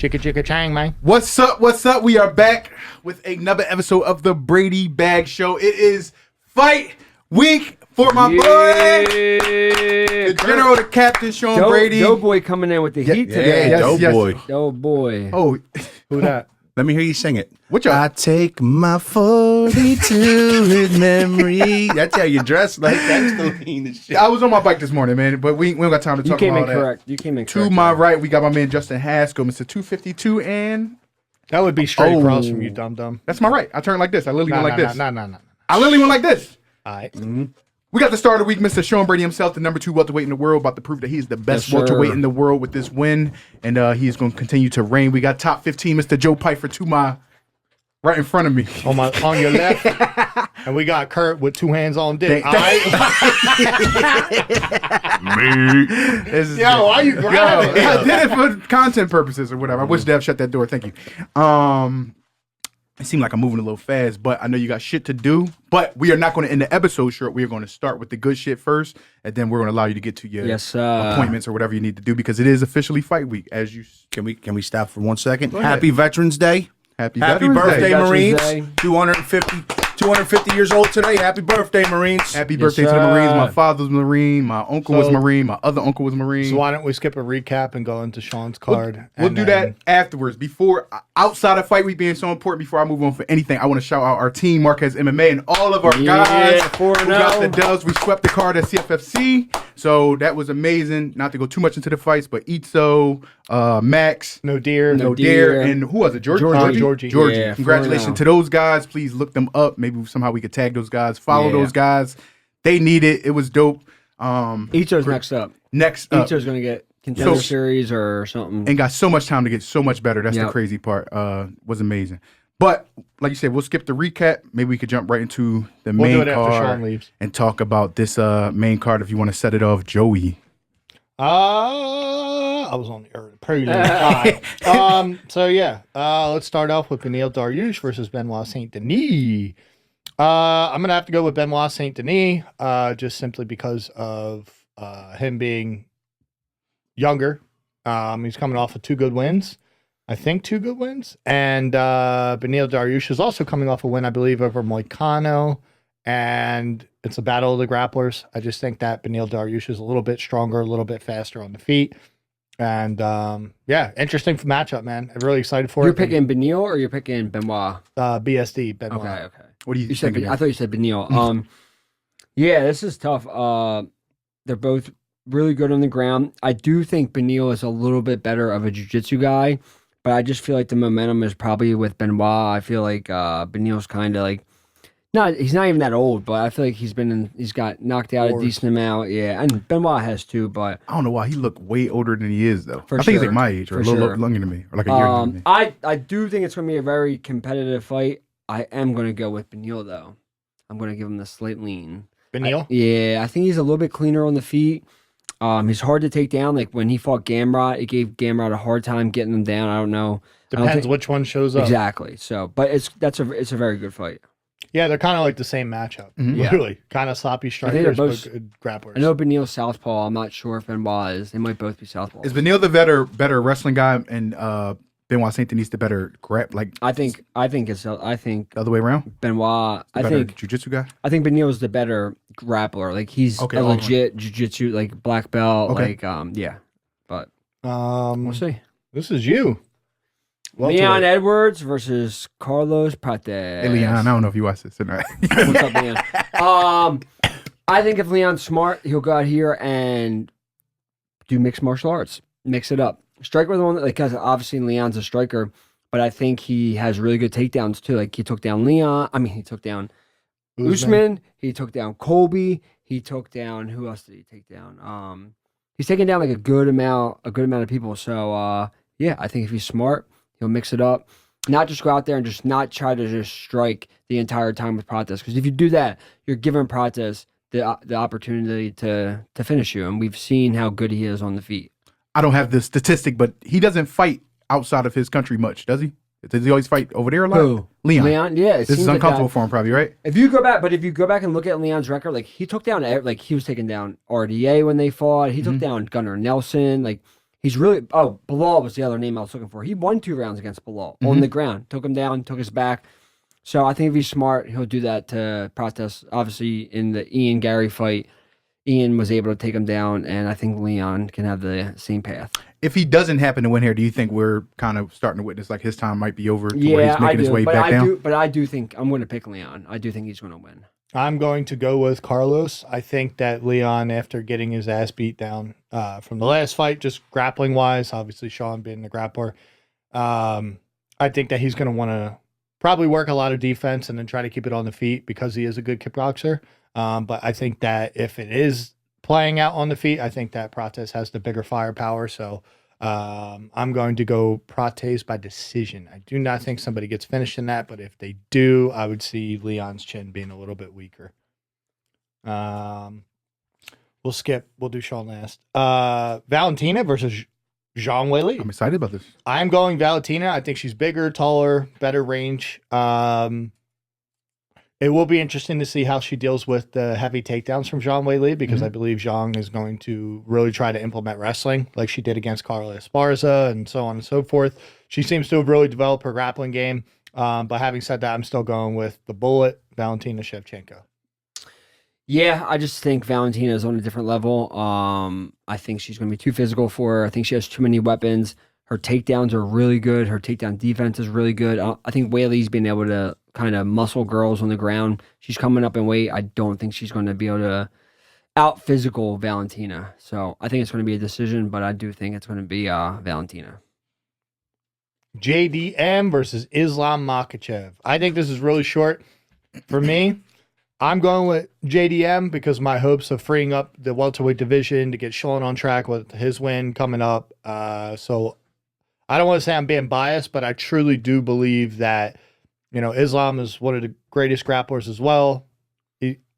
Chicka chicka chang, man. What's up? What's up? We are back with another episode of the BradyBagz Show. It is fight week for my boy, the general, the captain, Sean Brady. Doughboy coming in with the heat today. Yes. Doughboy. Oh, Who that? Let me hear you sing it. What y'all? I take my 42 in memory. That's how you dress. Like that's the lean shit. I was on my bike this morning, man, but we don't got time to talk about that. You came in correct. To my right, we got my man Justin Haskell, Mr. 252, and That would be straight across from you, dum-dum. that's my right. I turn like this. I literally went like this. No. I literally went like this. All right. We got the start of the week, Mr. Sean Brady himself, the number 2 welterweight in the world, about to prove that he's the best welterweight in the world with this win, and he's going to continue to reign. We got top 15, Mr. Joe Pyfer, to my right in front of me. On your left. And we got Kurt with 2 hands on dick. All right. Yo, why you grabbing it? I did it for content purposes or whatever. I wish Dev shut that door. Thank you. It seemed like I'm moving a little fast, but I know you got shit to do. But we are not going to end the episode short. We are going to start with the good shit first, and then we're going to allow you to get to your appointments or whatever you need to do, because it is officially fight week. As you Can we stop for 1 second? Happy Veterans Day. Happy birthday, Day. Marines. Day. 250 years old today. Happy birthday, Marines. Happy birthday to the Marines. My father was Marine. My uncle was Marine. My other uncle was Marine. So why don't we skip a recap and go into Sean's card? We'll do that afterwards. Outside of fight week being so important, before I move on for anything, I want to shout out our team, Marquez MMA, and all of our guys who got the dubs. We swept the card at CFFC, so that was amazing. Not to go too much into the fights, but Itzo, Max, No deer, and who was it? Georgie. Yeah, Congratulations to those guys. Please look them up. Maybe somehow we could tag those guys. Follow those guys. They need it. It was dope. Icho's next up. Icho's going to get contender series or something. And got so much time to get so much better. That's the crazy part. Was amazing. But like you said, we'll skip the recap. Maybe we could jump right into the main card and talk about this main card if you want to set it off, Joey. I was on the prelim. So let's start off with Beneil Dariush versus Benoit Saint Denis. I'm gonna have to go with Benoit Saint Denis, just simply because of him being younger. He's coming off of 2 good wins. I think 2 good wins. And Beneil Dariush is also coming off a win, I believe, over Moicano. And it's a battle of the grapplers. I just think that Beneil Dariush is a little bit stronger, a little bit faster on the feet. And interesting matchup, man. I'm really excited for it. You're picking Beneil or you're picking Benoit? BSD, Benoit. Okay. What do you think? think? I thought you said Beneil. This is tough. They're both really good on the ground. I do think Beneil is a little bit better of a jiu-jitsu guy, but I just feel like the momentum is probably with Benoit. I feel like Beneil's kind of like, he's not even that old, but I feel like he's got knocked out a decent amount. Yeah, and Benoit has too, but I don't know why he looked way older than he is, though. I think sure. he's like my age or a little younger than me, or like a year younger than me. I do think it's going to be a very competitive fight. I am going to go with Beneil, though. I'm going to give him the slight lean. Beneil? I think he's a little bit cleaner on the feet. He's hard to take down. Like when he fought Gamrot, it gave Gamrot a hard time getting him down. I don't know. Depends which one shows up. Exactly. So, but it's a very good fight. Yeah, they're kind of like the same matchup. Literally. Kind of sloppy strikers, but good grapplers. I know Beneil's southpaw. I'm not sure if Benoit is. They might both be southpaw. Is Beneil the better wrestling guy, and Benoit Saint Denis the better I think it's the other way around? Benoit. I think jiu-jitsu guy. I think Beneil is the better grappler. Like he's a legit jiu-jitsu, like black belt. Okay. But we'll see. This is you. Leon Edwards versus Carlos Prates. Hey, Leon, I don't know if you watch this or not. What's up, Leon? I think if Leon's smart, he'll go out here and do mixed martial arts. Mix it up. Strike with one, because obviously Leon's a striker, but I think he has really good takedowns too. Like he took down he took down Usman. He took down Colby. He took down, who else did he take down? He's taken down like a good amount of people. So I think if he's smart, he'll mix it up. Not just go out there and just not try to just strike the entire time with Prates. Because if you do that, you're giving Prates the opportunity to finish you. And we've seen how good he is on the feet. I don't have the statistic, but he doesn't fight outside of his country much, does he? Does he always fight over there a lot? Who? Leon, yeah. This is uncomfortable for him, probably, right? If you go back and look at Leon's record, like he took down, like he was taking down RDA when they fought. He took down Gunnar Nelson. Like He's really Bilal was the other name I was looking for. He won 2 rounds against Bilal on the ground. Took him down, took his back. So I think if he's smart, he'll do that to Prates. Obviously, in the Ian Gary fight, Ian was able to take him down, and I think Leon can have the same path. If he doesn't happen to win here, do you think we're kind of starting to witness like his time might be over? To where he's making his way back down? But I do think I'm going to pick Leon. I do think he's going to win. I'm going to go with Carlos. I think that Leon, after getting his ass beat down from the last fight, just grappling wise, obviously Sean being the grappler, I think that he's going to want to probably work a lot of defense and then try to keep it on the feet because he is a good kickboxer. But I think that if it is playing out on the feet, I think that Prates has the bigger firepower. So I'm going to go Prates by decision. I do not think somebody gets finished in that, but if they do, I would see Leon's chin being a little bit weaker. We'll skip. We'll do Sean last. Valentina versus Zhang Weili. I'm excited about this. I'm going Valentina. I think she's bigger, taller, better range. It will be interesting to see how she deals with the heavy takedowns from Zhang Weili because I believe Zhang is going to really try to implement wrestling like she did against Carla Esparza and so on and so forth. She seems to have really developed her grappling game. But having said that, I'm still going with the bullet, Valentina Shevchenko. Yeah, I just think Valentina is on a different level. I think she's going to be too physical for her. I think she has too many weapons. Her takedowns are really good. Her takedown defense is really good. I think Weili's been able to kind of muscle girls on the ground. She's coming up in weight. I don't think she's going to be able to out physical Valentina. So I think it's going to be a decision, but I do think it's going to be Valentina. JDM versus Islam Makhachev. I think this is really short for me. I'm going with JDM because my hopes of freeing up the welterweight division to get Sean on track with his win coming up. So I don't want to say I'm being biased, but I truly do believe that, Islam is one of the greatest grapplers as well.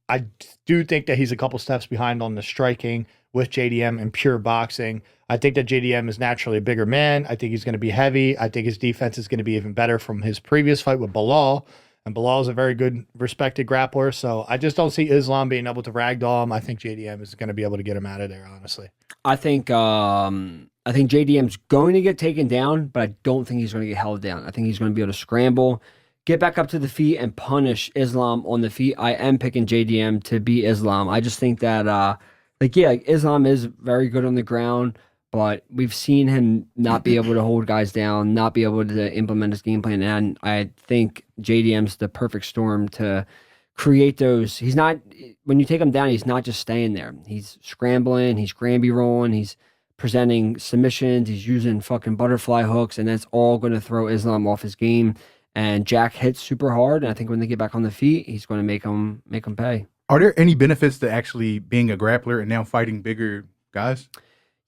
I do think that he's a couple steps behind on the striking with JDM and pure boxing. I think that JDM is naturally a bigger man. I think he's going to be heavy. I think his defense is going to be even better from his previous fight with Bilal. And Bilal is a very good, respected grappler. So I just don't see Islam being able to ragdoll him. I think JDM is going to be able to get him out of there, honestly. I think JDM's going to get taken down, but I don't think he's going to get held down. I think he's going to be able to scramble, get back up to the feet, and punish Islam on the feet. I am picking JDM to beat Islam. I just think that, Islam is very good on the ground, but we've seen him not be able to hold guys down, not be able to implement his game plan. And I think JDM's the perfect storm to create those. He's not, when you take him down, he's not just staying there. He's scrambling, he's Granby rolling, he's presenting submissions, he's using fucking butterfly hooks, and that's all going to throw Islam off his game. And Jack hits super hard, and I think when they get back on the feet, he's going to make them pay. Are there any benefits to actually being a grappler and now fighting bigger guys?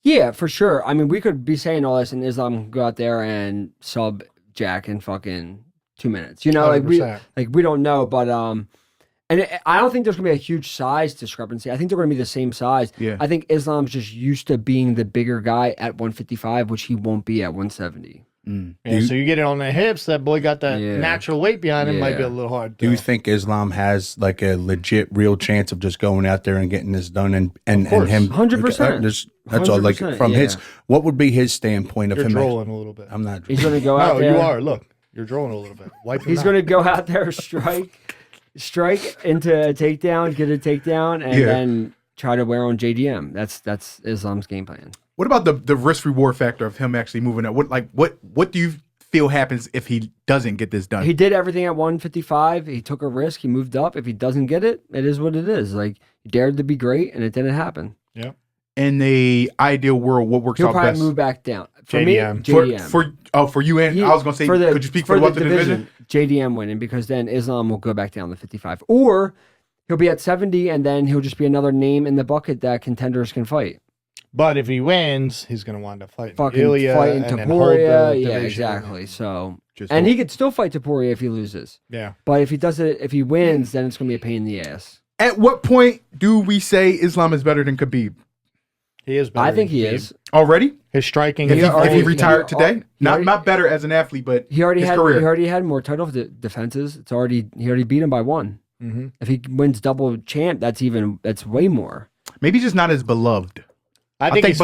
Yeah, for sure. I mean, we could be saying all this, and Islam can go out there and sub Jack in fucking 2 minutes. We don't know, but I don't think there's gonna be a huge size discrepancy. I think they're gonna be the same size. Yeah. I think Islam's just used to being the bigger guy at 155, which he won't be at 170. Yeah, so you get it on the hips. That boy got that natural weight behind him. Might be a little hard. Do you think Islam has like a legit, real chance of just going out there and getting this done and him? 100%. That's all. Like from his, what would be his standpoint of You're him? drooling a little bit. I'm not. He's gonna go out there. No, you are. Look, you're drooling a little bit. He's gonna go out there, strike into a takedown, get a takedown, and then try to wear on JDM. That's Islam's game plan. What about the risk reward factor of him actually moving up? What do you feel happens if he doesn't get this done? He did everything at 155. He took a risk. He moved up. If he doesn't get it, it is what it is. Like, he dared to be great, and it didn't happen. Yeah. In the ideal world, what works out best? He'll probably move back down. For JDM. me, JDM. For you, and I was going to say, could you speak for the division? JDM winning, because then Islam will go back down to 55. Or he'll be at 70, and then he'll just be another name in the bucket that contenders can fight. But if he wins, he's going to wind up fighting Ilya, fighting Topuria. Yeah, exactly. So, and he could still fight Topuria if he loses. Yeah. But if he wins, then it's going to be a pain in the ass. At what point do we say Islam is better than Khabib? He is better. I think than he Khabib. is. Already? His striking. If he retired today? Not better as an athlete, but he already his had career. He already had more title defenses. He already beat him by one. Mm-hmm. If he wins double champ, that's way more. Maybe just not as beloved. I think it's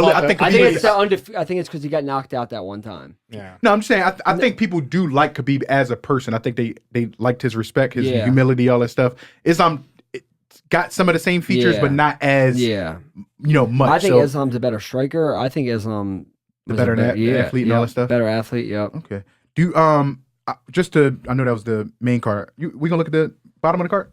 because he got knocked out that one time. Yeah. No, I'm just saying. I think people do like Khabib as a person. I think they liked his respect, his humility, all that stuff. Islam got some of the same features, but not as much. I think Islam's a better striker. I think Islam the better athlete and all that stuff. Better athlete. Yep. Okay. Do just to I know that was the main card. We gonna look at the bottom of the card?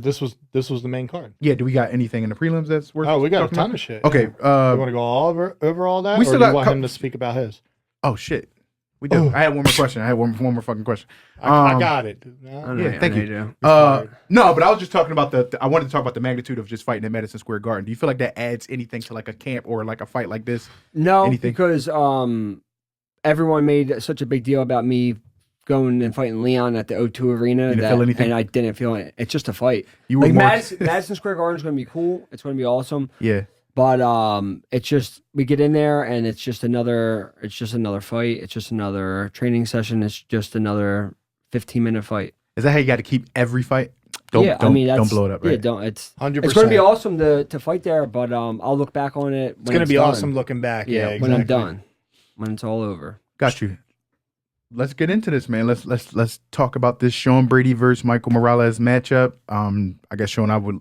This was the main card. Yeah. Do we got anything in the prelims that's worth? Oh, we got a ton about? of shit. Okay. You want to go all over all that? We still got you want him to speak about his? Oh shit. We do. I had one more question. I had one more fucking question. I got it. Yeah, thank you. No, but I was just talking about I wanted to talk about the magnitude of just fighting at Madison Square Garden. Do you feel like that adds anything to like a camp or like a fight like this? No, anything? Because everyone made such a big deal about me going and fighting Leon at the O2 Arena. You didn't feel anything? And I didn't feel it. It's just a fight. You were like more... Madison Square Garden is going to be cool. It's going to be awesome. Yeah. But it's just we get in there and it's just another fight. It's just another training session. It's just another 15-minute fight. Is that how you got to keep every fight? Don't blow it up. Right? Yeah, don't. It's 100%. It's going to be awesome to fight there. But I'll look back on it. It's going to be awesome looking back. Yeah, exactly. When I'm done, when it's all over. Got you. Let's get into this, man. Let's talk about this Sean Brady versus Michael Morales matchup. I guess Sean, I would.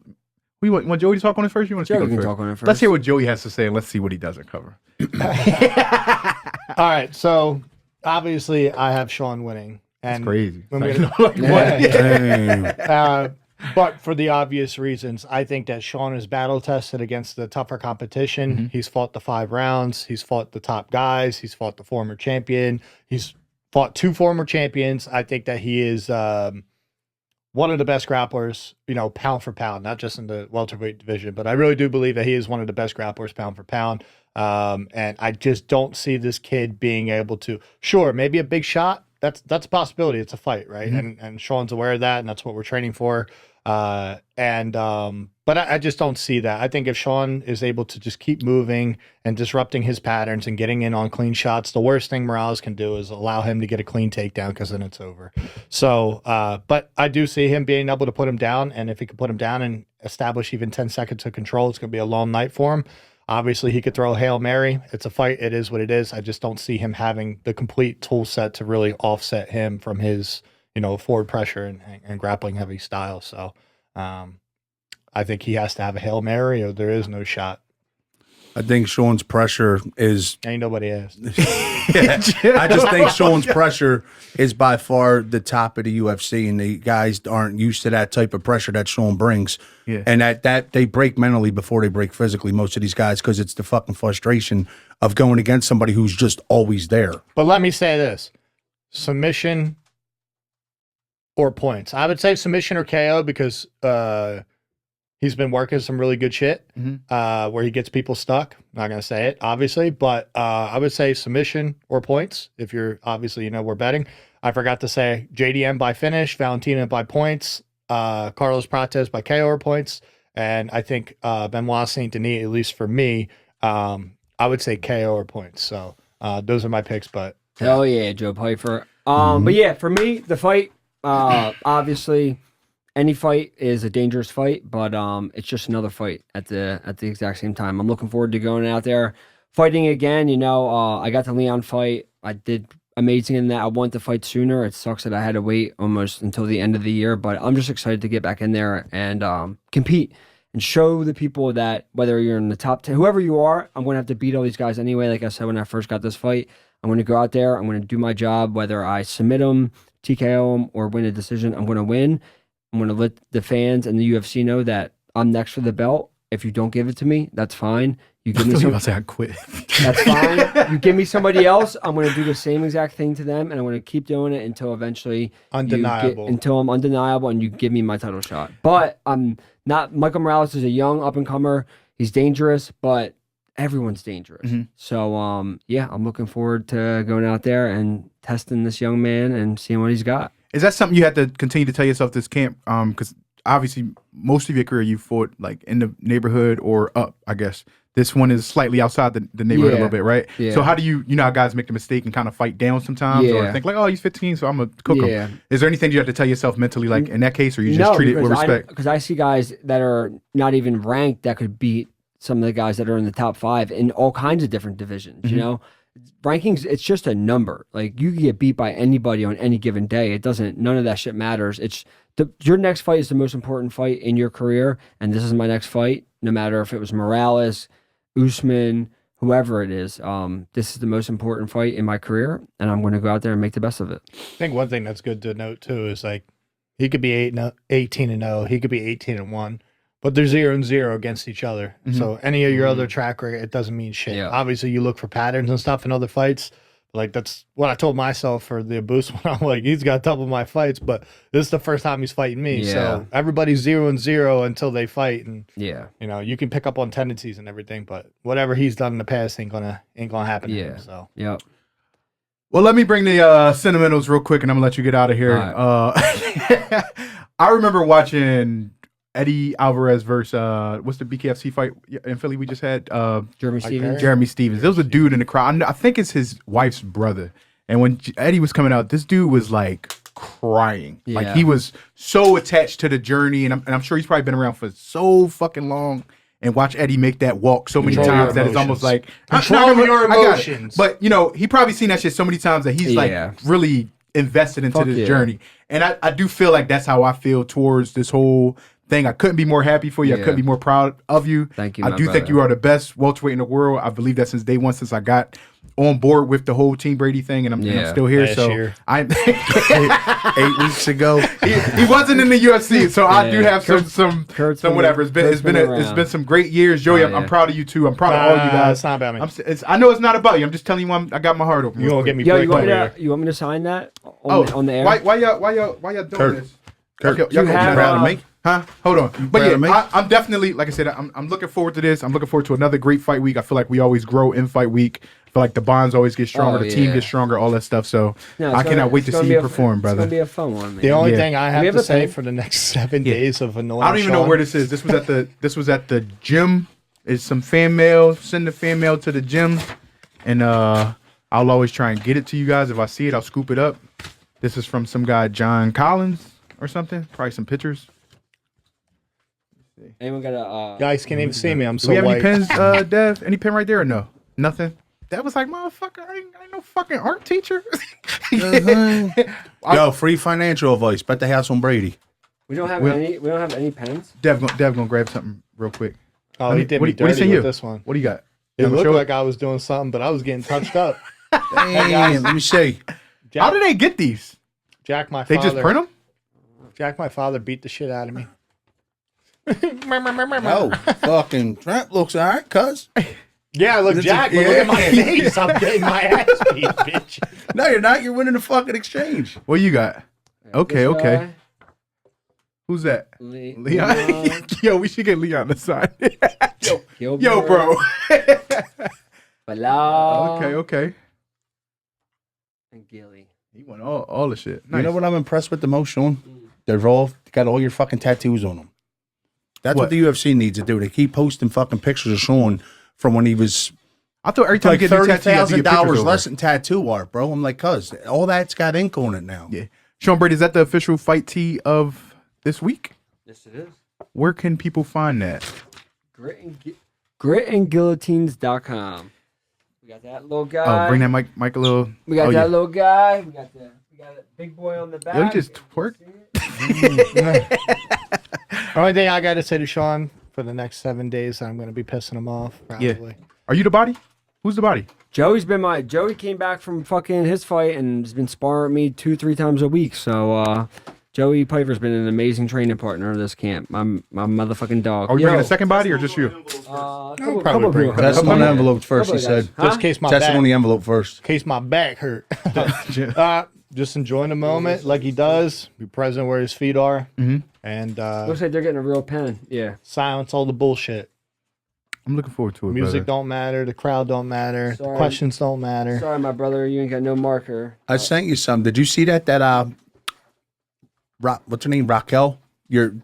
You want Joey to talk on it first? You want to speak on it talk on it first? Let's hear what Joey has to say, and let's see what he doesn't cover. All right, so obviously I have Sean winning. And that's crazy. But for the obvious reasons, I think that Sean is battle tested against the tougher competition. Mm-hmm. He's fought the 5 rounds. He's fought the top guys. He's fought the former champion. He's fought 2 former champions. I think that he is one of the best grapplers, pound for pound, not just in the welterweight division, but I really do believe that he is one of the best grapplers pound for pound. And I just don't see this kid being able to, sure, maybe a big shot. That's a possibility. It's a fight, right? Mm-hmm. And Sean's aware of that, and that's what we're training for. But I just don't see that. I think if Sean is able to just keep moving and disrupting his patterns and getting in on clean shots, the worst thing Morales can do is allow him to get a clean takedown because then it's over. So, but I do see him being able to put him down, and if he can put him down and establish even 10 seconds of control, it's going to be a long night for him. Obviously, he could throw a Hail Mary. It's a fight. It is what it is. I just don't see him having the complete tool set to really offset him from his, forward pressure and grappling heavy style. So, I think he has to have a Hail Mary or there is no shot. I think Sean's pressure is... Ain't nobody asked. I just think Sean's pressure is by far the top of the UFC, and the guys aren't used to that type of pressure that Sean brings. Yeah. And that they break mentally before they break physically, most of these guys, because it's the fucking frustration of going against somebody who's just always there. But let me say this. Submission or points. I would say submission or KO because... he's been working some really good shit where he gets people stuck. Not going to say it, obviously, but I would say submission or points if you're obviously, we're betting. I forgot to say JDM by finish, Valentina by points, Carlos Prates by KO or points, and I think Benoit Saint Denis, at least for me, I would say KO or points. So those are my picks, but. Hell yeah, Joe Pyfer. But yeah, for me, the fight, obviously... Any fight is a dangerous fight, but it's just another fight at the exact same time. I'm looking forward to going out there, fighting again. I got the Leon fight. I did amazing in that. I wanted to fight sooner. It sucks that I had to wait almost until the end of the year, but I'm just excited to get back in there and compete and show the people that whether you're in the top 10, whoever you are, I'm going to have to beat all these guys anyway. Like I said, when I first got this fight, I'm going to go out there. I'm going to do my job, whether I submit them, TKO them, or win a decision. I'm going to win. I'm going to let the fans and the UFC know that I'm next for the belt. If you don't give it to me, that's fine. You give me somebody. Say I quit. That's fine. You give me somebody else. I'm going to do the same exact thing to them, and I'm going to keep doing it until eventually undeniable. Until I'm undeniable, and you give me my title shot. But I'm not. Michael Morales is a young up and comer. He's dangerous, but everyone's dangerous. Mm-hmm. So yeah, I'm looking forward to going out there and testing this young man and seeing what he's got. Is that something you have to continue to tell yourself this camp? Because obviously most of your career you fought like in the neighborhood or up, I guess. This one is slightly outside the neighborhood a little bit, right? Yeah. So how do you how guys make the mistake and kind of fight down sometimes or think like, oh, he's 15, so I'm going to cook him. Is there anything you have to tell yourself mentally like in that case or you just treat it with respect? Because I see guys that are not even ranked that could beat some of the guys that are in the top 5 in all kinds of different divisions. You know, rankings, it's just a number. Like, you can get beat by anybody on any given day. It doesn't, none of that shit matters. It's your next fight is the most important fight in your career, and this is my next fight. No matter if it was Morales, Usman, whoever it is, this is the most important fight in my career, and I'm going to go out there and make the best of it. I think one thing that's good to note too is like he could be 18-0, he could be 18-1, but they're 0-0 against each other. So any of your other track record, it doesn't mean shit. Yeah. Obviously, you look for patterns and stuff in other fights. Like, that's what I told myself for the Abuse when I'm like, he's got double my fights, but this is the first time he's fighting me. Yeah. So everybody's 0-0 until they fight, and Yeah. you know, you can pick up on tendencies and everything, but whatever he's done in the past ain't gonna happen to him. So Yep. Well, let me bring the sentimentals real quick, and I'm gonna let you get out of here. All I remember watching Eddie Alvarez versus what's the BKFC fight in Philly we just had? Jeremy Stevens. Jeremy Stevens. There was a dude in the crowd. I think it's his wife's brother. And when Eddie was coming out, this dude was like crying. Like, Yeah. he was so attached to the journey, and I'm sure he's probably been around for so fucking long. And watch Eddie make that walk so many Control your times that it's almost like Control your I got it. emotions. But you know, he probably seen that shit so many times that he's like really invested into Fuck this yeah. journey. And I do feel like that's how I feel towards this whole thing. I couldn't be more happy for you. I Yeah. couldn't be more proud of you. Thank you, I my do think brother. you are the best welterweight in the world. I believe that since day one, since I got on board with the whole Team Brady thing, and I'm still here. Last So year. I'm 8 weeks ago. he wasn't in the UFC, so I do have some Kurt's been- whatever. It's Kurt's been been it's around. been some great years, Joey. Oh, I'm yeah. proud of you too. I'm proud of all you guys. It's not about me. I know it's not about you. I'm just telling you, I got my heart open. You gonna get me Yo, break you want, me over to, here. you want me to sign that Oh, on the air? why y'all doing Kurt. this? Kurt, Y'all you go have, proud of uh, me? Huh? Hold on. But proud yeah, of me? I'm definitely, like I said, I'm looking forward to this. I'm looking forward to another great fight week. I feel like we always grow in fight week. I feel like the bonds always get stronger, Oh, the team yeah. gets stronger, all that stuff. So No, it's I gonna- cannot wait it's to gonna see be you a- perform, It's brother. gonna be a fun one, man. The only Yeah. thing I have have to a say pen? for the next 7 days of annoying I don't even know Sean- where this is. This was at the gym. It's some fan mail. Send the fan mail to the gym, and I'll always try and get it to you guys. If I see it, I'll scoop it up. This is from some guy, John Collins or something. Probably some pictures. Anyone got a? Guys can't even see me. I'm Do so we have white. any pens, Dev? Any pen right there or no? Nothing. That was like, motherfucker, I ain't no fucking art teacher. Yo, free financial advice. Bet the house on Brady. We don't have Well- any. We don't have any pens. Dev gonna grab something real quick. Oh, he did What me do you dirty send with you? this one. What do you got? It You wanna looked show like I was doing something, but I was getting touched up. Damn, let me see. How do they get these? Jack, my They father. just print them? Jack, my father beat the shit out of me. Oh, fucking Trent looks all right, cuz. Yeah, look, This is- Jack, but look at my face. I'm getting my ass beat, bitch. No, you're not. You're winning the fucking exchange. What you got? Okay, This okay. guy, Who's that? Leon. Leon? Yo, we should get Leon to sign. Gilbert, Yo, bro. Bilal, Okay. and Gilly. He won all the shit. Nice. You know what I'm impressed with the most, Sean? They've all got all your fucking tattoos on them. That's what What? the UFC needs to do. They keep posting fucking pictures of Sean from when he was I thought every time like you get a new tattoo, you have to get $30,000 pictures less over. than tattoo art, bro. I'm like, cuz all that's got ink on it now. Yeah. Sean Brady, is that the official fight tee of this week? Yes, it is. Where can people find that? Gritandguillotines.com. We got that little guy. Oh, bring that mic a little. We got oh, that yeah. little guy. We got a big boy on the back. Yo, he just twerk. Only thing I got to say to Sean for the next 7 days, I'm going to be pissing him off. Yeah. Probably. Are you the body? Who's the body? Joey came back from fucking his fight and has been sparring with me 2-3 times a week. So Joey Pyfer's been an amazing training partner of this camp. My motherfucking dog. Are we Yo, bringing a second body or just you? probably couple bring people. her. Test on the envelope first, he Couple said. guys. Huh? Just in case my Test it back, on the envelope first. in case my back hurt. Just enjoying the moment like he does. Be present where his feet are. And Looks like they're getting a real pen. Yeah. silence all the bullshit. I'm looking forward to it. Music brother. don't matter. The crowd don't matter. Sorry. The questions don't matter. Sorry, my brother, you ain't got no marker. I sent you some. Did you see that what's her name? Raquel? Your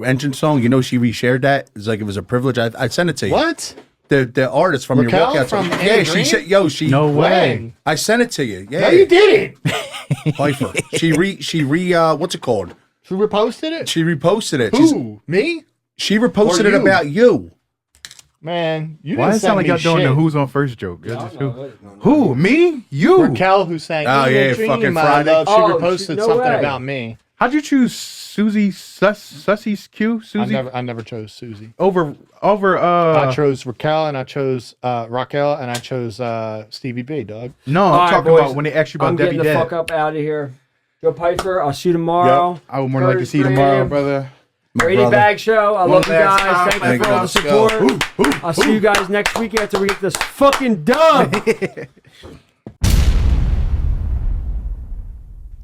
engine song? You know she reshared that? It's like it was a privilege. I sent it to you. What? The artist from Raquel your workout from song. Anne Yeah, Green? she said, she No way. When? I sent it to you. Yeah. No, you didn't. Pyfer. She what's it called? Who reposted it? She reposted it. Who? Me? She reposted Or it you? about you. Man, you Why didn't does it sound send like me y'all doing the shit. who's on first joke? Y'all No, just no, who? no. Who? Me? You? Raquel, who sang Oh, "In yeah, a Dream," fucking I Friday. love. She Oh, reposted no something way. about me. How'd you choose Susie Sussie's Q? Susie I never chose Susie. over I chose Raquel and I chose Raquel and I chose Stevie B, dog. No, All I'm right, talking boys, about when they asked you about I'm Debbie getting the fuck Dad. up out of here. Joe Pyfer, I'll see you tomorrow. I would more like to see you tomorrow, brother. BradyBagz show. I love you last guys. time. Thank you for all the Let's go. support. I'll see you guys next week after we get this fucking dub.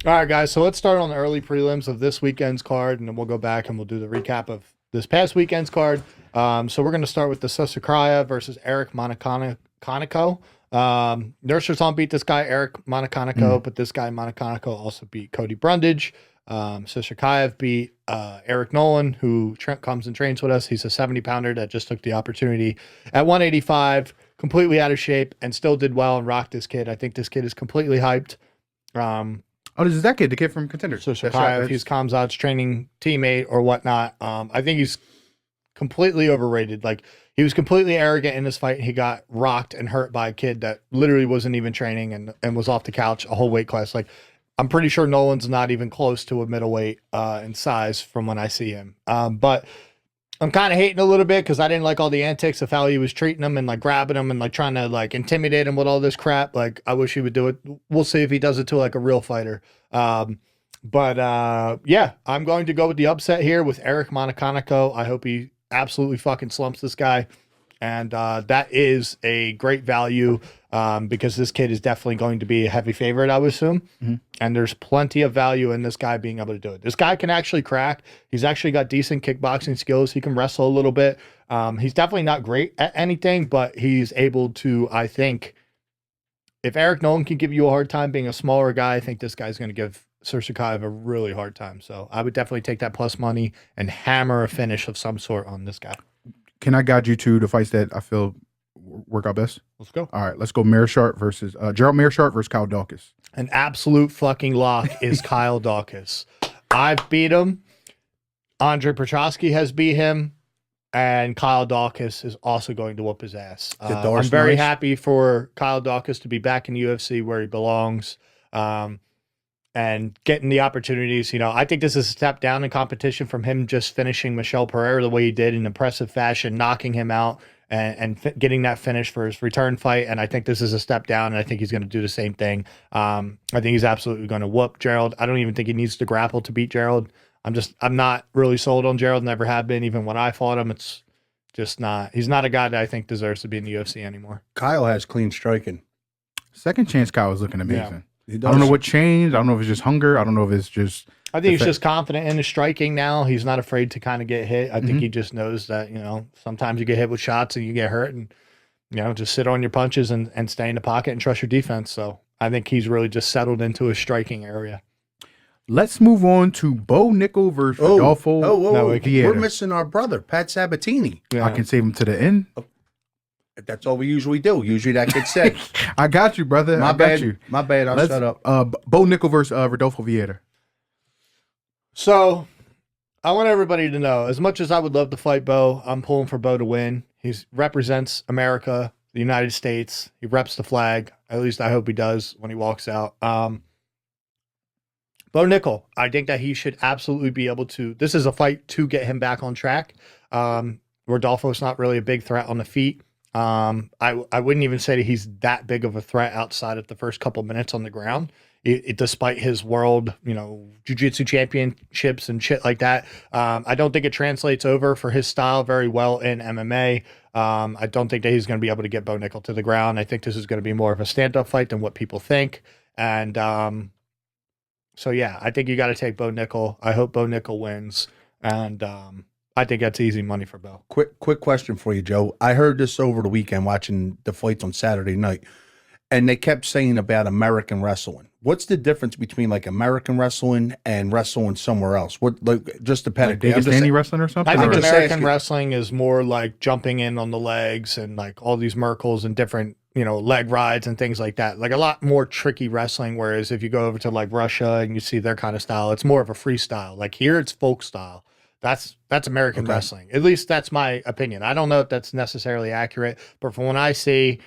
All right, guys. So let's start on the early prelims of this weekend's card, and then we'll go back and we'll do the recap of this past weekend's card. So we're going to start with the Susakraya versus Eric Monaconeco. Nursersong beat this guy, Eric Monaconeco, but this guy, Monaconeco, also beat Cody Brundage. Susakraya beat Eric Nolan, who comes and trains with us. He's a 70-pounder that just took the opportunity at 185, completely out of shape, and still did well and rocked this kid. I think this kid is completely hyped. Oh, this is that kid, the kid from Contenders. So That's Shakai, right. if he's Kamzat's training teammate or whatnot, I think he's completely overrated. Like, he was completely arrogant in this fight. He got rocked and hurt by a kid that literally wasn't even training and was off the couch a whole weight class. Like, I'm pretty sure Nolan's not even close to a middleweight in size from when I see him. But I'm kind of hating a little bit because I didn't like all the antics of how he was treating him and like grabbing him and like trying to like intimidate him with all this crap. Like, I wish he would do it. We'll see if he does it to like a real fighter. Yeah, I'm going to go with the upset here with Eric Monaconeco. I hope he absolutely fucking slumps this guy. And that is a great value because this kid is definitely going to be a heavy favorite, I would assume. Mm-hmm. And there's plenty of value in this guy being able to do it. This guy can actually crack. He's actually got decent kickboxing skills. He can wrestle a little bit. He's definitely not great at anything, but he's able to, I think, if Eric Nolan can give you a hard time being a smaller guy, I think this guy's going to give Susakraya a really hard time. So I would definitely take that plus money and hammer a finish of some sort on this guy. Can I guide you to the fights that I feel work out best? Let's go. All right, let's go. Mearshart versus Gerald Mearshart versus Kyle Dawkins. An absolute fucking lock is Kyle Dawkins. I've beat him. Andre Prochaska has beat him. And Kyle Dawkins is also going to whoop his ass. I'm very happy for Kyle Dawkins to be back in the UFC where he belongs. And getting the opportunities, you know, I think this is a step down in competition from him just finishing Michel Pereira the way he did in impressive fashion, knocking him out and getting that finish for his return fight. And I think this is a step down, and I think he's going to do the same thing. I think he's absolutely going to whoop Gerald. I don't even think he needs to grapple to beat Gerald. I'm not really sold on Gerald, never have been. Even when I fought him, it's just not, he's not a guy that I think deserves to be in the UFC anymore. Kyle has clean striking. Second chance Kyle is looking amazing. He I does. don't know what changed. I don't know if it's just hunger. I don't know if it's just. I think he's just confident in his striking now. He's not afraid to kind of get hit. I think he just knows that, you know, sometimes you get hit with shots and you get hurt and, you know, just sit on your punches and stay in the pocket and trust your defense. So I think he's really just settled into his striking area. Let's move on to Bo Nickel versus Rodolfo. We're missing our brother, Pat Sabatini. Yeah. I can save him to the end. That's all we usually do. Usually that gets said. I got you, brother. My I bad. got you. My bad. I'll shut up. Bo Nickel versus Rodolfo Vieira. So I want everybody to know, as much as I would love to fight Bo, I'm pulling for Bo to win. He represents America, the United States. He reps the flag. At least I hope he does when he walks out. Bo Nickel, I think that he should absolutely be able to. This is a fight to get him back on track. Rodolfo's not really a big threat on the feet. I wouldn't even say that he's that big of a threat outside of the first couple minutes on the ground. Despite his world, you know, jiu-jitsu championships and shit like that. I don't think it translates over for his style very well in MMA. I don't think that he's going to be able to get Bo Nickel to the ground. I think this is going to be more of a stand-up fight than what people think. And so, yeah, I think you got to take Bo Nickel. I hope Bo Nickel wins. And I think that's easy money for Bo. Quick question for you, Joe. I heard this over the weekend watching the fights on Saturday night, and they kept saying about American wrestling. What's the difference between like American wrestling and wrestling somewhere else? What, like, just the pedigree? Like Pakistani wrestling or something? I think I'm just American asking. wrestling is more like jumping in on the legs and like all these Merkles and different, you know, leg rides and things like that. Like a lot more tricky wrestling. Whereas if you go over to like Russia and you see their kind of style, it's more of a freestyle. Like here, it's folk style. That's American wrestling. At least that's my opinion. I don't know if that's necessarily accurate, but from what I see,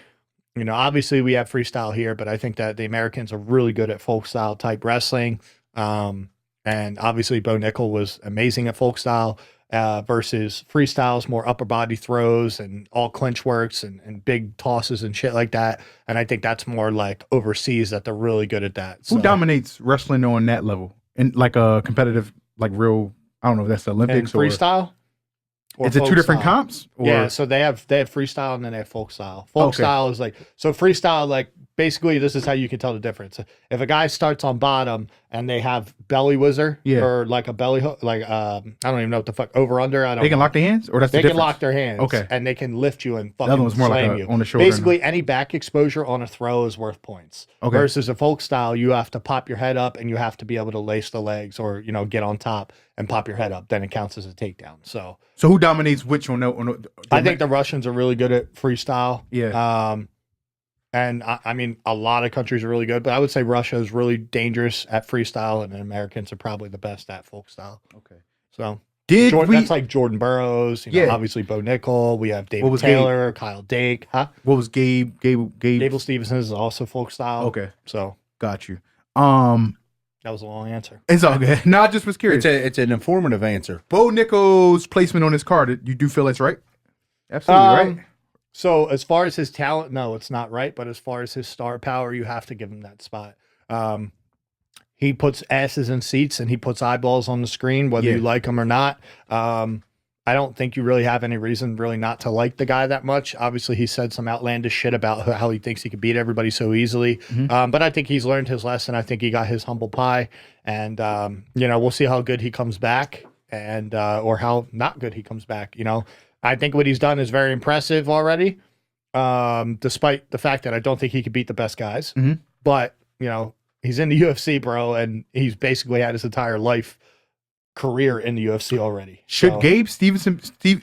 obviously we have freestyle here, but I think that the Americans are really good at folk style type wrestling. And obviously Bo Nickel was amazing at folk style versus freestyles, more upper body throws and all clinch works and big tosses and shit like that. And I think that's more like overseas that they're really good at that. Who dominates wrestling on that level? In like a competitive, like real, I don't know if that's the Olympics or freestyle? Or is it two different style? comps? Or? Yeah, so they have freestyle and then they have folk style. Folk style is like, so freestyle, like basically this is how you can tell the difference. If a guy starts on bottom and they have belly whizzer or like a belly hook, like I don't even know what the fuck, over under. I don't. They can know. lock their hands, or that's they the can lock their hands. Okay, and they can lift you and fucking the other one's more slam like you on the shoulder. Basically, any back exposure on a throw is worth points. Okay. Versus a folk style, you have to pop your head up and you have to be able to lace the legs or get on top and pop your head up. Then it counts as a takedown. So who dominates which on the I think the Russians are really good at freestyle. Yeah. And I mean, a lot of countries are really good, but I would say Russia is really dangerous at freestyle, and the Americans are probably the best at folk style. Okay. So that's like Jordan Burroughs, obviously Bo Nickel. We have David Taylor, Kyle Dake. Huh? What was Gable Stevenson is also folk style. Okay. So got you. That was a long answer. It's all good. No, I just was curious. It's an informative answer. Bo Nickel's placement on his card, you do feel it's right? Absolutely right. So as far as his talent, no, it's not right. But as far as his star power, you have to give him that spot. He puts asses in seats and he puts eyeballs on the screen, whether you like him or not. I don't think you really have any reason really not to like the guy that much. Obviously, he said some outlandish shit about how he thinks he could beat everybody so easily. Mm-hmm. But I think he's learned his lesson. I think he got his humble pie. And, we'll see how good he comes back and or how not good he comes back. I think what he's done is very impressive already, despite the fact that I don't think he could beat the best guys. Mm-hmm. But, he's in the UFC, bro, and he's basically had his entire career in the UFC already. Should Gabe Stevens be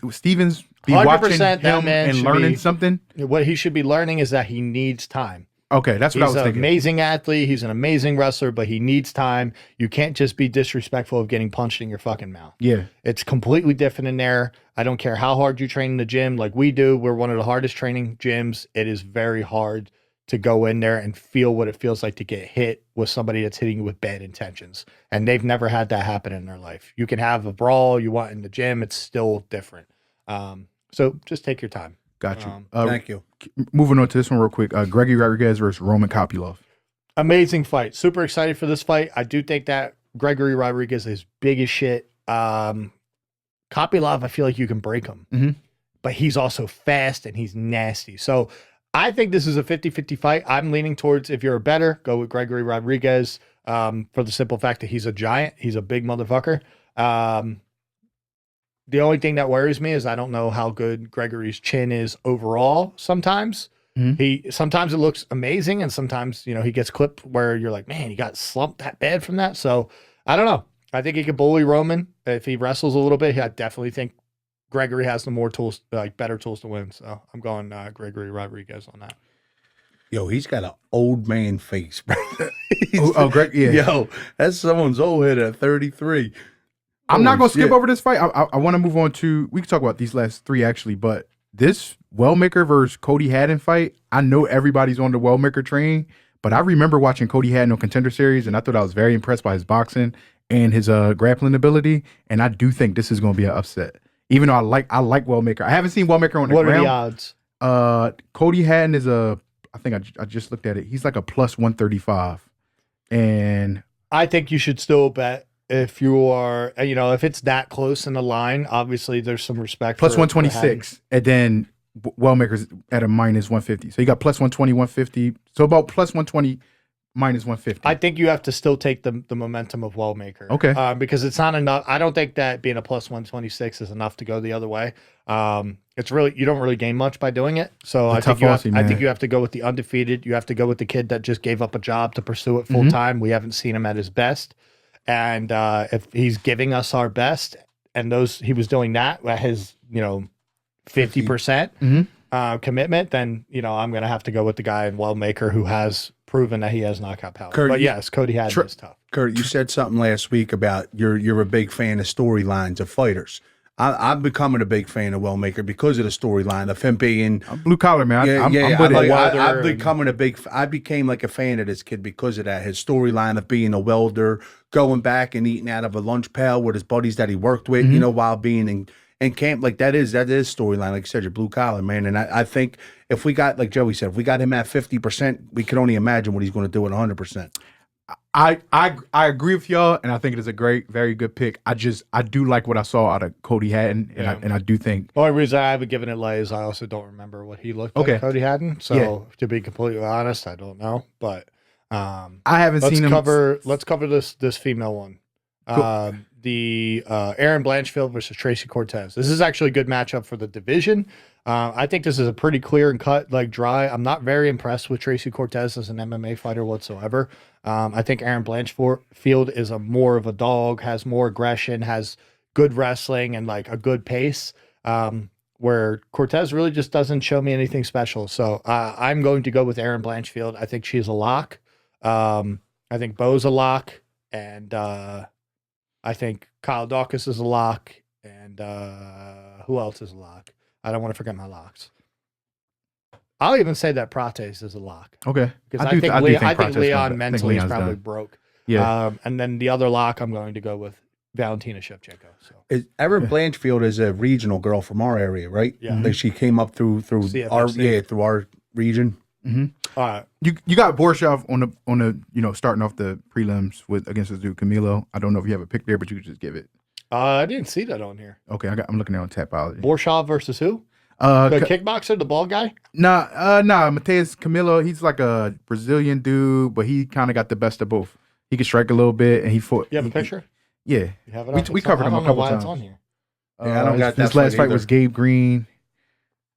watching him and learning something? What he should be learning is that he needs time. Okay, that's what I was thinking. He's an amazing athlete. He's an amazing wrestler, but he needs time. You can't just be disrespectful of getting punched in your fucking mouth. Yeah. It's completely different in there. I don't care how hard you train in the gym like we do. We're one of the hardest training gyms. It is very hard to go in there and feel what it feels like to get hit with somebody that's hitting you with bad intentions. And they've never had that happen in their life. You can have a brawl you want in the gym. It's still different. So just take your time. Got you. Thank you. Moving on to this one real quick. Gregory Rodriguez versus Roman Kopylov. Amazing fight. Super excited for this fight. I do think that Gregory Rodriguez is big as shit. Kopylov, I feel like you can break him. But he's also fast and he's nasty. So I think this is a 50-50 fight. I'm leaning towards, if you're a bettor, go with Gregory Rodriguez for the simple fact that he's a giant. He's a big motherfucker. The only thing that worries me is I don't know how good Gregory's chin is overall sometimes. Sometimes it looks amazing, and sometimes, he gets clipped where you're like, man, he got slumped that bad from that. So I don't know. I think he could bully Roman if he wrestles a little bit. I definitely think Gregory has the more tools, better tools to win. So I'm going Gregory Rodriguez on that. Yo, he's got an old man face, bro. Greg, yeah. Yo, that's someone's old head at 33. I'm not going to skip over this fight. I want to move on to, we can talk about these last three actually, but this Wellmaker versus Cody Haddon fight, I know everybody's on the Wellmaker train, but I remember watching Cody Haddon on Contender Series, and I thought I was very impressed by his boxing and his grappling ability, and I do think this is going to be an upset. Even though I like Wellmaker. I haven't seen Wellmaker on the ground. What are the odds? Cody Haddon is I think I just looked at it. He's like a plus 135. And I think you should still bet if you are, if it's that close in the line. Obviously, there's some respect. Plus 126. And then Wellmaker's at a minus 150. So you got plus 120, 150. So about plus 120, minus 150. I think you have to still take the momentum of Wellmaker. Okay. Because it's not enough. I don't think that being a plus 126 is enough to go the other way. It's really, you don't really gain much by doing it. So I think you have to go with the undefeated. You have to go with the kid that just gave up a job to pursue it full time. We haven't seen him at his best. And if he's giving us our best, and he was doing that at his 50% commitment, then I'm going to have to go with the guy in Wellmaker who has proven that he has knockout power. Kurt, but yes, Cody Haddon is tough. Kurt, you said something last week about you're a big fan of storylines of fighters. I'm becoming a big fan of Wellmaker because of the storyline of him being blue collar, man. I'm with it. I'm becoming I became like a fan of this kid because of that. His storyline of being a welder, going back and eating out of a lunch pail with his buddies that he worked with, while being in camp. Like that is storyline. Like you said, you're blue collar, man. And I think if we got, like Joey said, if we got him at 50%, we can only imagine what he's going to do at 100%. I agree with y'all, and I think it is a very good pick. I do like what I saw out of Cody Haddon, and I do think the only reason I haven't given it lay is I also don't remember what he looked like, Cody Haddon. So to be completely honest, I don't know. But I haven't seen him. Let's cover this female one. Cool. The Erin Blanchfield versus Tracy Cortez. This is actually a good matchup for the division. I think this is a pretty clear and cut, like dry. I'm not very impressed with Tracy Cortez as an MMA fighter whatsoever. I think Erin Blanchfield is more of a dog, has more aggression, has good wrestling and like a good pace. Where Cortez really just doesn't show me anything special. So I'm going to go with Erin Blanchfield. I think she's a lock. I think Bo's a lock, and I think Kyle Dawkins is a lock, and who else is a lock? I don't want to forget my locks. I'll even say that Prates is a lock. Okay. Because I think Leon mentally is probably broke. Yeah. And then the other lock, I'm going to go with Valentina Shevchenko. So Erin Blanchfield is a regional girl from our area, right? Yeah. Like she came up through CFFC. through our region. You got Borshov on the starting off the prelims against this dude Camilo. I don't know if you have a pick there, but you could just give it. I didn't see that on here. Okay, I'm looking at it on Tapology. Borshov versus who? The kickboxer, the bald guy? Nah, Mateus Camilo, he's like a Brazilian dude, but he kind of got the best of both. He could strike a little bit, and he fought. You have a picture? Yeah. You have it we covered him a couple times. It's on here. Yeah, I don't got that. His last fight was Gabe Green.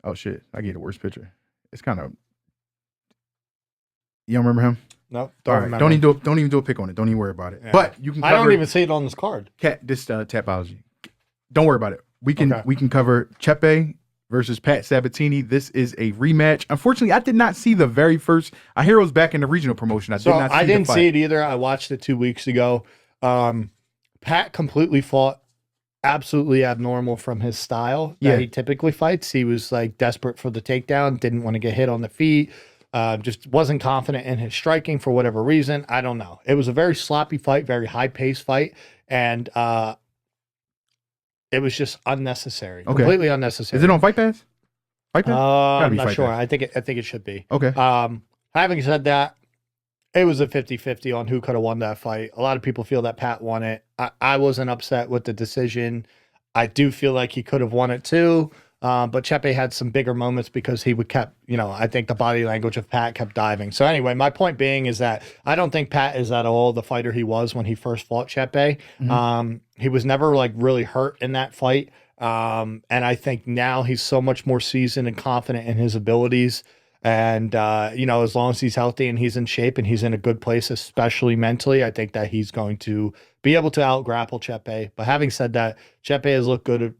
Oh, shit. I gave the worst picture. It's kind of... You don't remember him? No, don't remember. Don't even do a pick on it. Don't even worry about it. Yeah. But you can cover... I don't even see it on this card. This Tapology. Don't worry about it. We can cover Chepe versus Pat Sabatini. This is a rematch. Unfortunately, I did not see the very first. I hear it was back in the regional promotion. I didn't see it either. I watched it 2 weeks ago. Pat completely fought absolutely abnormal from his style that he typically fights. He was like desperate for the takedown, didn't want to get hit on the feet. Just wasn't confident in his striking for whatever reason. I don't know. It was a very sloppy fight, very high paced fight, and it was just unnecessary. Okay. Completely unnecessary. Is it on Fight Pass? Fight Pass? I'm not sure. Pass. I think it should be. Okay. Having said that, it was a 50-50 on who could have won that fight. A lot of people feel that Pat won it. I wasn't upset with the decision. I do feel like he could have won it too. But Chepe had some bigger moments because he kept, I think the body language of Pat kept diving. So anyway, my point being is that I don't think Pat is at all the fighter he was when he first fought Chepe. Mm-hmm. He was never like really hurt in that fight. And I think now he's so much more seasoned and confident in his abilities. And, as long as he's healthy and he's in shape and he's in a good place, especially mentally, I think that he's going to be able to out-grapple Chepe. But having said that, Chepe has looked good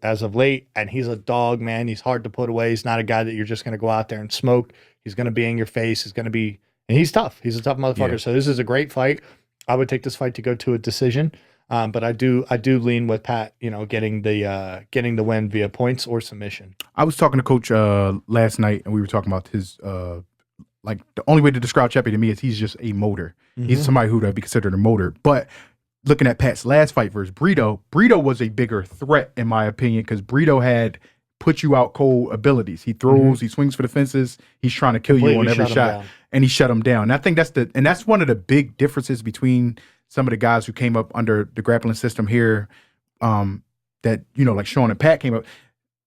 as of late, and he's a dog, man. He's hard to put away. He's not a guy that you're just going to go out there and smoke. He's going to be in your face. He's going to be – and he's tough. He's a tough motherfucker. Yeah. So this is a great fight. I would take this fight to go to a decision. But I do lean with Pat, getting the win via points or submission. I was talking to Coach last night, and we were talking about his the only way to describe Chepe to me is he's just a motor. Mm-hmm. He's somebody who would be considered a motor. But looking at Pat's last fight versus Brito was a bigger threat in my opinion because Brito had put you out cold abilities. He throws, he swings for the fences. He's trying to kill you on every shot, and he shut him down. And I think that's one of the big differences between some of the guys who came up under the grappling system here, that, like Sean and Pat came up.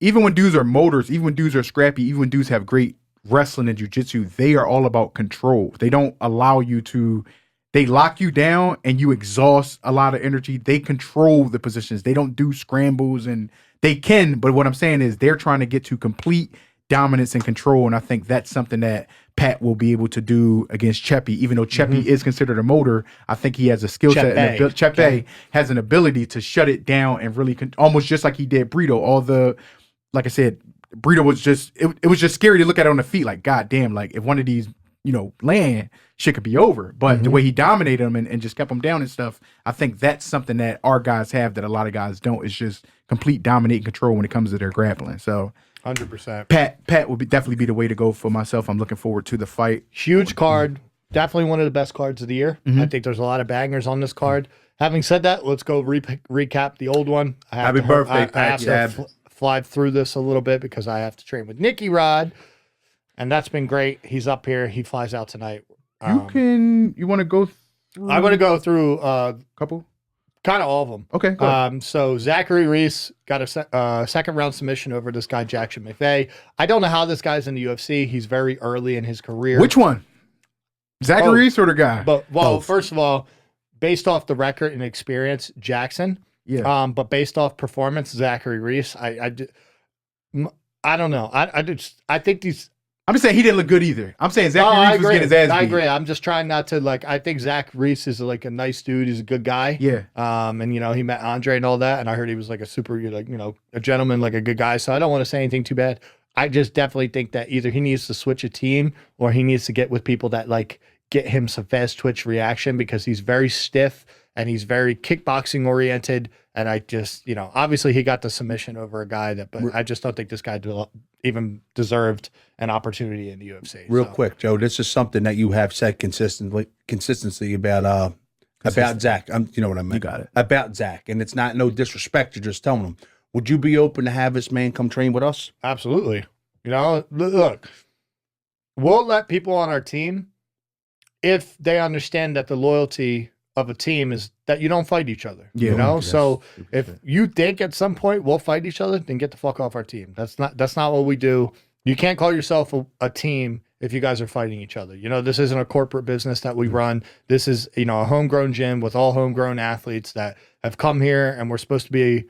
Even when dudes are motors, even when dudes are scrappy, even when dudes have great wrestling and jiu-jitsu, they are all about control. They don't allow you to, they lock you down and you exhaust a lot of energy. They control the positions. They don't do scrambles, and they can, but what I'm saying is they're trying to get to complete dominance and control, and I think that's something that Pat will be able to do against Chepe. Even though Chepe is considered a motor, I think he has a skill set. And Chepe has an ability to shut it down and really almost just like he did Brito. Like I said, Brito was just it was just scary to look at on the feet. Like, God damn, like if one of these land, shit could be over. But the way he dominated him and just kept him down and stuff, I think that's something that our guys have that a lot of guys don't. Is just complete dominating control when it comes to their grappling. So 100%. Pat would definitely be the way to go for myself. I'm looking forward to the fight. Huge card. Definitely one of the best cards of the year. I think there's a lot of bangers on this card. Having said that, let's go recap the old one. Happy birthday, I have to fly through this a little bit because I have to train with Nicky Rod, and that's been great. He's up here. He flies out tonight. You want to go through? I want to go through couple? kind of all of them. Okay, go ahead. So Zachary Reese got a second round submission over this guy, Jackson McVeigh. I don't know how this guy's in the UFC. He's very early in his career. Which one? Zachary Reese or the guy? But first of all, based off the record and experience, Jackson. Yeah. But based off performance, Zachary Reese. I don't know. I think these. I'm just saying he didn't look good either. I'm saying Zachary Reese was getting his ass beat. I agree. I'm just trying not to I think Zach Reese is like a nice dude. He's a good guy. Yeah. And he met Andre and all that, and I heard he was like a super a gentleman, like a good guy. So I don't want to say anything too bad. I just definitely think that either he needs to switch a team or he needs to get with people that get him some fast twitch reaction because he's very stiff and he's very kickboxing oriented. And I just, obviously he got the submission over a guy but I just don't think this guy even deserved an opportunity in the UFC. Real quick, Joe, this is something that you have said consistency about Zach. You know what I mean? You got it. About Zach. And it's not no disrespect. You're just telling him. Would you be open to have this man come train with us? Absolutely. Look, we'll let people on our team if they understand that the loyalty of a team is that you don't fight each other. Yeah, So if you think at some point we'll fight each other, then get the fuck off our team. That's not what we do. You can't call yourself a team if you guys are fighting each other. This isn't a corporate business that we run. This is, a homegrown gym with all homegrown athletes that have come here, and we're supposed to be,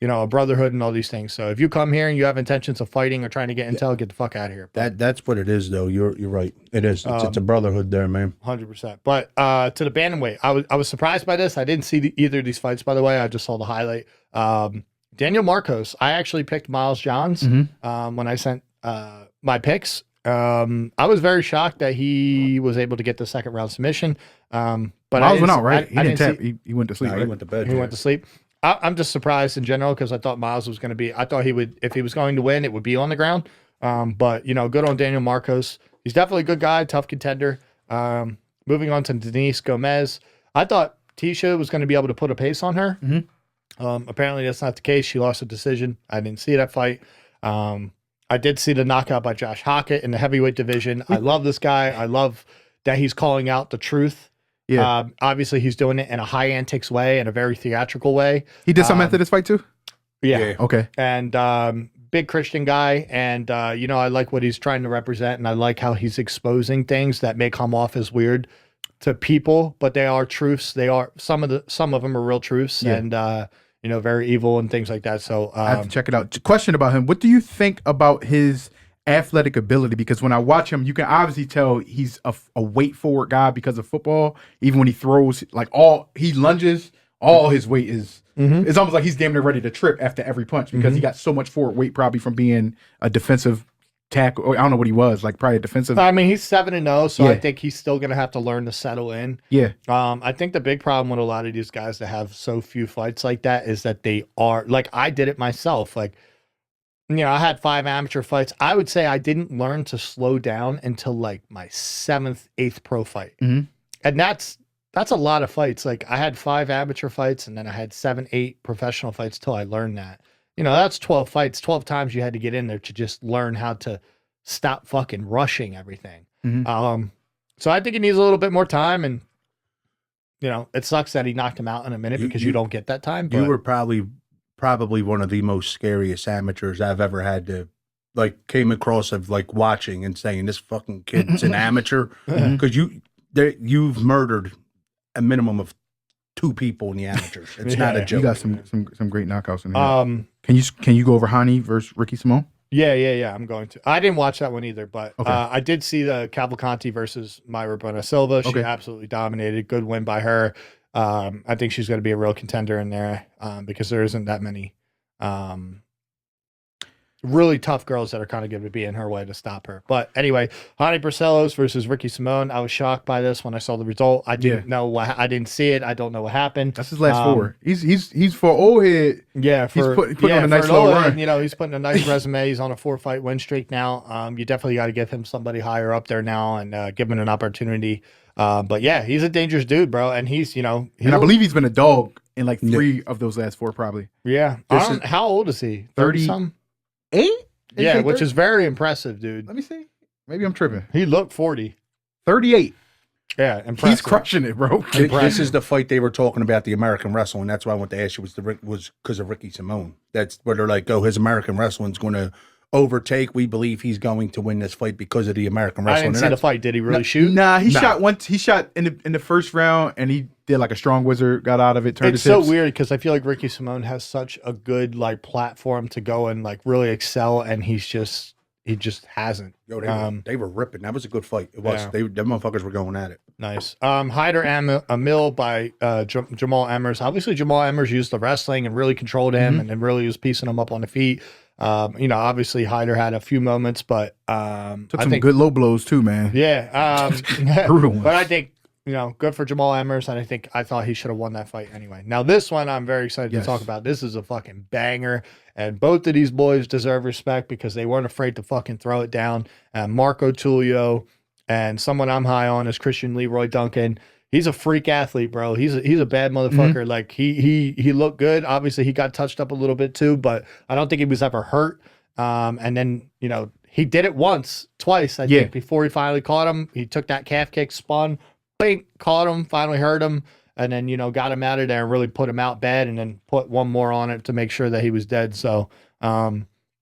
a brotherhood and all these things. So if you come here and you have intentions of fighting or trying to get intel, get the fuck out of here. That's what it is, though. You're right. It is. It's a brotherhood there, man. 100%. But to the bantamweight, I was surprised by this. I didn't see either of these fights, by the way. I just saw the highlight. Daniel Marcos. I actually picked Miles Johns when I sent my picks. I was very shocked that he was able to get the second round submission. But Miles went out, right? He didn't tap. He went to sleep. No, right? He went to bed. He went to sleep. I'm just surprised in general because I thought Miles was going to be. I thought he would, if he was going to win, it would be on the ground. But good on Daniel Marcos. He's definitely a good guy, tough contender. Moving on to Denise Gomez, I thought Tisha was going to be able to put a pace on her. Apparently that's not the case. She lost a decision. I didn't see that fight. I did see the knockout by Josh Hockett in the heavyweight division. I love this guy. I love that he's calling out the truth. Yeah. Obviously, he's doing it in a high antics way, in a very theatrical way. He did something after this fight too? Yeah. Okay. And big Christian guy. And, I like what he's trying to represent. And I like how he's exposing things that may come off as weird to people, but they are truths. They are, some of them are real truths and, very evil and things like that. So I have to check it out. Question about him. What do you think about his athletic ability? Because when I watch him, you can obviously tell he's a weight forward guy because of football. Even when he throws, he lunges, all his weight is, it's almost like he's damn near ready to trip after every punch because he got so much forward weight probably from being a defensive tackle. Or I don't know what he was, probably a defensive. I mean, he's 7-0, so I think he's still going to have to learn to settle in. Yeah. I think the big problem with a lot of these guys that have so few fights like that is that they are, I did it myself. I had 5 amateur fights. I would say I didn't learn to slow down until my 7th, 8th pro fight. And that's a lot of fights. I had 5 amateur fights and then I had 7, 8 professional fights till I learned that. That's 12 fights, 12 times you had to get in there to just learn how to stop fucking rushing everything. So I think he needs a little bit more time, and it sucks that he knocked him out in a minute because you don't get that time. But you were probably one of the most scariest amateurs I've ever had to came across of watching and saying this fucking kid's an amateur because you've murdered a minimum of 2 people in the amateurs. It's not a joke. You got some great knockouts in there. Can you go over Hani versus Ricky Simone? Yeah. I'm going to. I didn't watch that one either, but I did see the Cavalcanti versus Mayra Bona Silva. She absolutely dominated. Good win by her. I think she's going to be a real contender in there because there isn't that many really tough girls that are kind of going to be in her way to stop her. But anyway, Hani Barcelos versus Ricky Simone. I was shocked by this when I saw the result. I didn't know what I didn't see it. I don't know what happened. That's his last 4. He's for old head. Yeah, He's putting on a nice for little Nolan, run. you know, he's putting a nice resume. He's on a 4-fight win streak now. You definitely got to give him somebody higher up there now and give him an opportunity. But yeah, he's a dangerous dude, bro. And he's, you know, and I believe he's been a dog in like 3 of those last 4, probably. Yeah. How old is he? 30 something? 8? Yeah, which is very impressive, dude. Let me see. Maybe I'm tripping. He looked 40. 38. Yeah, impressive. He's crushing it, bro. This is the fight they were talking about, the American wrestling. That's why I want to ask you was because of Ricky Simone. That's where they're like, oh, his American wrestling's going to overtake. We believe he's going to win this fight because of the American I wrestling. didn't see the fight. Did he really shoot? Nah, he shot once. He shot in the first round, and he did like a strong wizard, got out of it, turned It's his so hips. weird because I feel like Ricky Simone has such a good like platform to go and like really excel, and he just hasn't. Yo, they were ripping. That was a good fight. It was. Yeah. Them motherfuckers were going at it. Nice. Hyder Amil by Jamal Emmers. Obviously, Jamal Emmers used the wrestling and really controlled him and then really was piecing him up on the feet. You know, obviously Hyder had a few moments, but Took I some think, good low blows too, man. yeah. Brutal ones. But I think, you know, good for Jamal Emmers, and I thought he should have won that fight anyway. Now this one I'm very excited to talk about. This is a fucking banger, and both of these boys deserve respect because they weren't afraid to fucking throw it down. Marco Tulio and someone I'm high on is Christian Leroy Duncan. He's a freak athlete, bro. He's a bad motherfucker. Like he looked good. Obviously he got touched up a little bit too, but I don't think he was ever hurt. And then, you know, he did it twice, I think, before he finally caught him. He took that calf kick, spun, bink, caught him, finally hurt him, and then, you know, got him out of there and really put him out bad, and then put one more on it to make sure that he was dead. So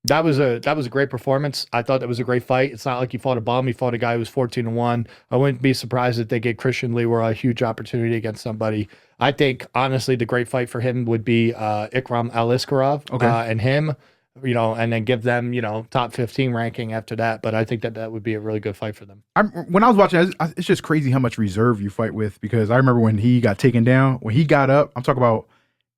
that was a great performance. I thought that was a great fight. It's not like he fought a bum. He fought a guy who was 14-1. I wouldn't be surprised if they gave Christian Leroy a huge opportunity against somebody. I think, honestly, the great fight for him would be Ikram Aliskerov and him, you know, and then give them, you know, top 15 ranking after that. But I think that would be a really good fight for them. When I was watching, it's just crazy how much reserve you fight with, because I remember when he got taken down, when he got up, I'm talking about,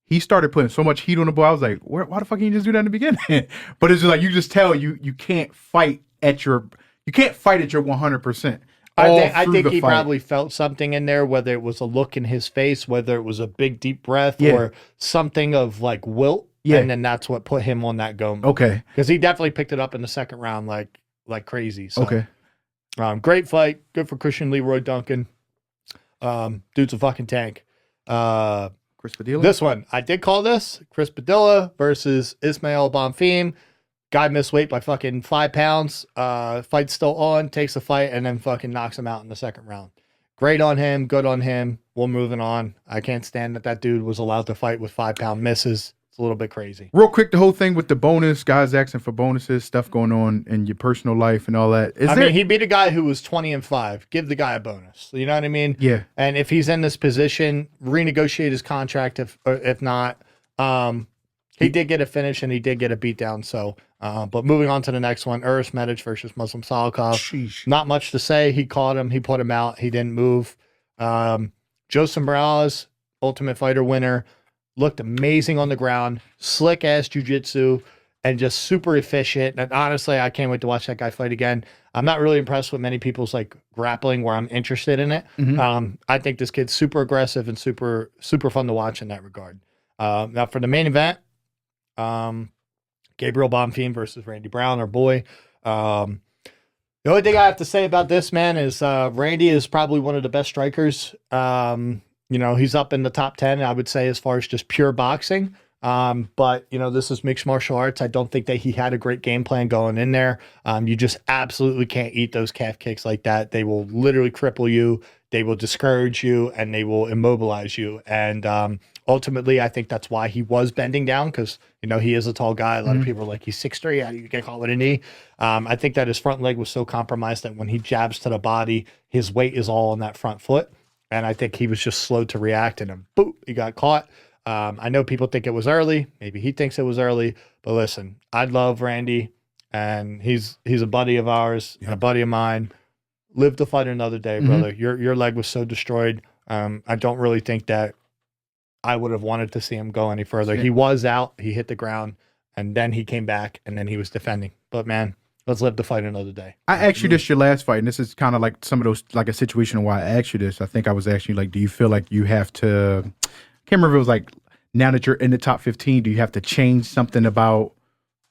he started putting so much heat on the ball. I was like, why the fuck can't you just do that in the beginning? But it's just like, you just tell you can't fight at your 100%. I think he probably felt something in there, whether it was a look in his face, whether it was a big deep breath or something of like wilt. Yeah. And then that's what put him on that go mode. Okay. Because he definitely picked it up in the second round like crazy. So, okay. Great fight. Good for Christian Leroy Duncan. Dude's a fucking tank. Chris Padilla? This one, I did call this. Chris Padilla versus Ismail Bonfim. Guy missed weight by fucking 5 pounds. Fight's still on, takes the fight, and then fucking knocks him out in the second round. Great on him, good on him. We're moving on. I can't stand that dude was allowed to fight with 5-pound misses. It's a little bit crazy. Real quick, the whole thing with the bonus, guys asking for bonuses, stuff going on in your personal life and all that. I mean, he beat a guy who was 20-5. Give the guy a bonus. You know what I mean? Yeah. And if he's in this position, renegotiate his contract. If not, he did get a finish and he did get a beatdown. So, but moving on to the next one, Uros Medic versus Muslim Salikov. Sheesh. Not much to say. He caught him. He put him out. He didn't move. Joseph Morales, Ultimate Fighter winner. Looked amazing on the ground, slick ass jiu-jitsu, and just super efficient. And honestly, I can't wait to watch that guy fight again. I'm not really impressed with many people's like grappling where I'm interested in it. I think this kid's super aggressive and super fun to watch in that regard. Now for the main event, Gabriel Bonfim versus Randy Brown, our boy. The only thing I have to say about this, man, is Randy is probably one of the best strikers. You know, he's up in the top 10, I would say, as far as just pure boxing. But, you know, this is mixed martial arts. I don't think that he had a great game plan going in there. You just absolutely can't eat those calf kicks like that. They will literally cripple you. They will discourage you, and they will immobilize you. And ultimately, I think that's why he was bending down, because, you know, he is a tall guy. A lot of people are like, he's 6'3", how do you get caught with a knee? I think that his front leg was so compromised that when he jabs to the body, his weight is all on that front foot. And I think he was just slow to react, and then boop, he got caught. I know people think it was early. Maybe he thinks it was early. But listen, I love Randy, and he's a buddy of ours, and a buddy of mine. Live to fight another day, brother. Your leg was so destroyed. I don't really think that I would have wanted to see him go any further. He was out. He hit the ground, and then he came back, and then he was defending. But man, let's live to fight another day. I asked you this your last fight, and this is kind of like some of those, like a situation why I asked you this. I think I was asking you, like, do you feel like you have to, I can't remember if it was like, now that you're in the top 15, do you have to change something about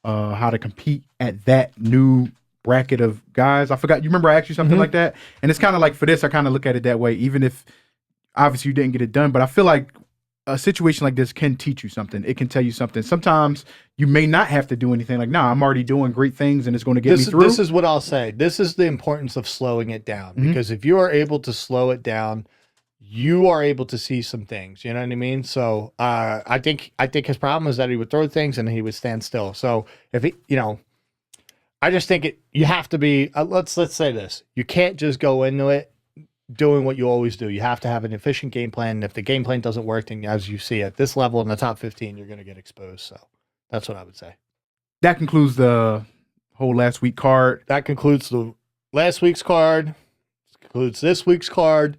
how to compete at that new bracket of guys? I forgot. You remember I asked you something like that? And it's kind of like for this, I kind of look at it that way, even if obviously you didn't get it done. But I feel like a situation like this can teach you something. It can tell you something. Sometimes you may not have to do anything. Like, nah, I'm already doing great things and it's going to get me through. This is what I'll say. This is the importance of slowing it down, because if you are able to slow it down, you are able to see some things. You know what I mean? So I think his problem is that he would throw things and he would stand still. So if he, I just think you have to be. Let's say this: you can't just go into it doing what you always do. You have to have an efficient game plan. And if the game plan doesn't work, then as you see at this level in the top 15, you're going to get exposed. So that's what I would say. That concludes the whole last week card. That concludes the last week's card. Concludes this week's card.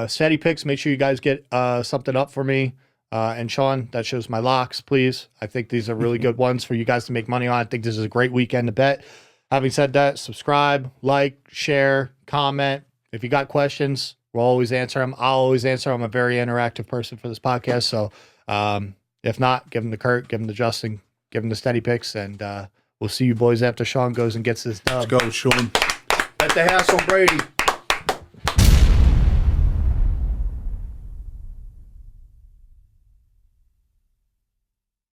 Steady picks. Make sure you guys get something up for me and Sean. That shows my locks, please. I think these are really good ones for you guys to make money on. I think this is a great weekend to bet. Having said that, subscribe, like, share, comment. If you got questions, we'll always answer them. I'll always answer. I'm a very interactive person for this podcast. So if not, give them to Kurt, give them to Justin, give them the steady picks, and we'll see you boys after Sean goes and gets this dub. Let's go, Sean. Bet the house on Brady.